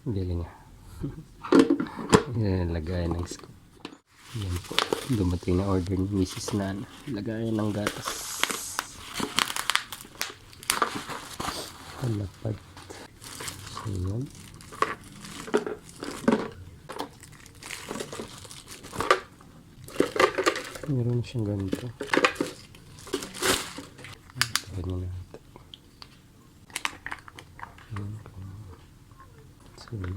Galing nga. Yan, lagayan ng scoop. Yan po. Dumating na order ni Mrs. Nan. Lagayan ng gatas. Palapad. So yan. Meron siyang ganito. Ganyan natin. So yan.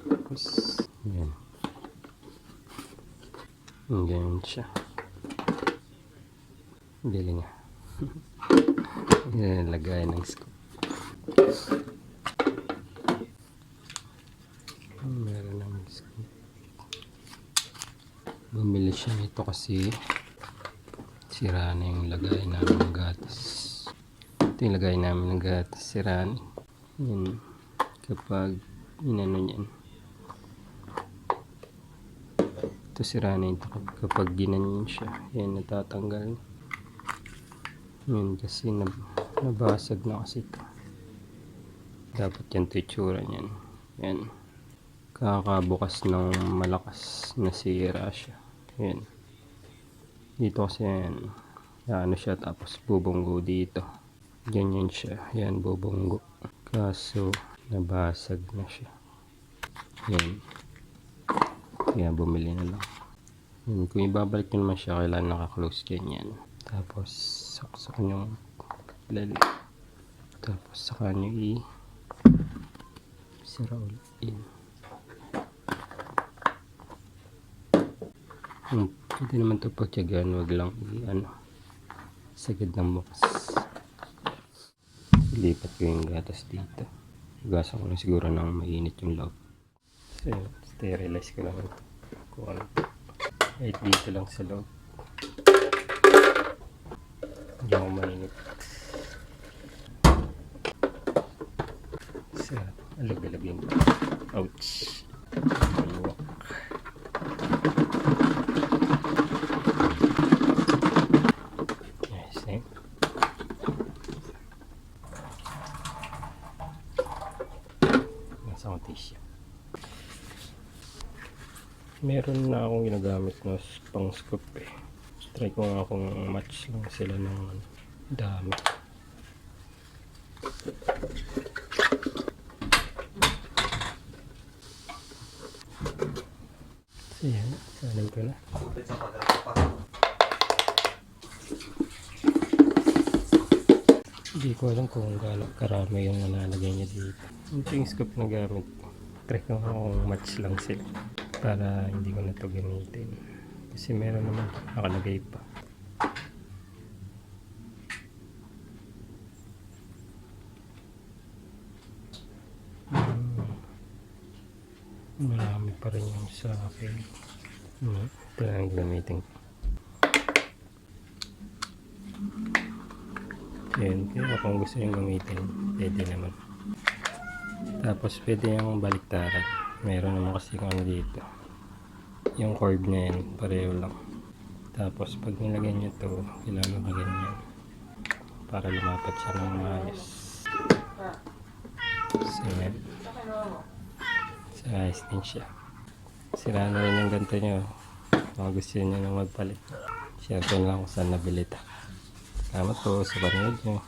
Tapos yan. Ganyan siya. Galing nga. Yan, lagayan ng scoop. Meron ng scoop. Bumili siya nito kasi sira na yung lagay namin ng gatas. Ito yung lagay namin ng gatas, sira na. Yan. Kapag inano yan, ito sira na ito kapag ginanyan siya. Yan, natatanggal. Yan kasi nabasag na kasi ito. Dapat yan ito itsura niyan. Yan. Kakabukas ng malakas na sira siya. Yan. Dito kasi yan. Ano siya, tapos bubunggo dito. Ganyan siya. Yan, bubunggo. Kaso nabasag na siya. Yan. Kaya bumili na lang. Yan. Kung ibabalik nyo naman siya, kailangan naka-close ganyan. Tapos saksak nyo lali. Tapos saka nyo sira ulit. Yan. Pwede naman ito pagtyagaan, wag lang sagad ng bukas. Lipat ko yung gatas dito. Hugasan ko lang siguro ng mainit yung loob. So sterilize ko lang ito kung ano. Kahit dito lang sa loob, hindi ako mainit. So alag-alagin ko. Ouch. Maluwak. Nasa tissue. Meron na akong ginagamit na pang scoop eh. Try ko nga kung match lang sila ng dami. So yan, salin ko na. Hindi ko alam kung gaano karami yung nalalagay niya dito. Ito yung scoop na gamit. Try ko nga kung match lang sila para hindi ko na ito gamitin. Kasi meron naman nakalagay pa. Marami pa rin yung sa akin. Ito na ang gamitin ko. Yan, kaya kung gusto nyo gamitin, pwede naman. Tapos pwede yung baliktaran. Meron naman kasi kung ano dito. Yung cord na yan, pareho lang. Tapos pag nilagyan nyo ito, kailangan ka ganyan para lumapat siya ng maayos. So yan. So ayos din siya. Sira na rin yung ganito nyo. Kung gusto nyo na magpalit, share ko lang kung saan nabili ito. Salamat po sa panonood nyo.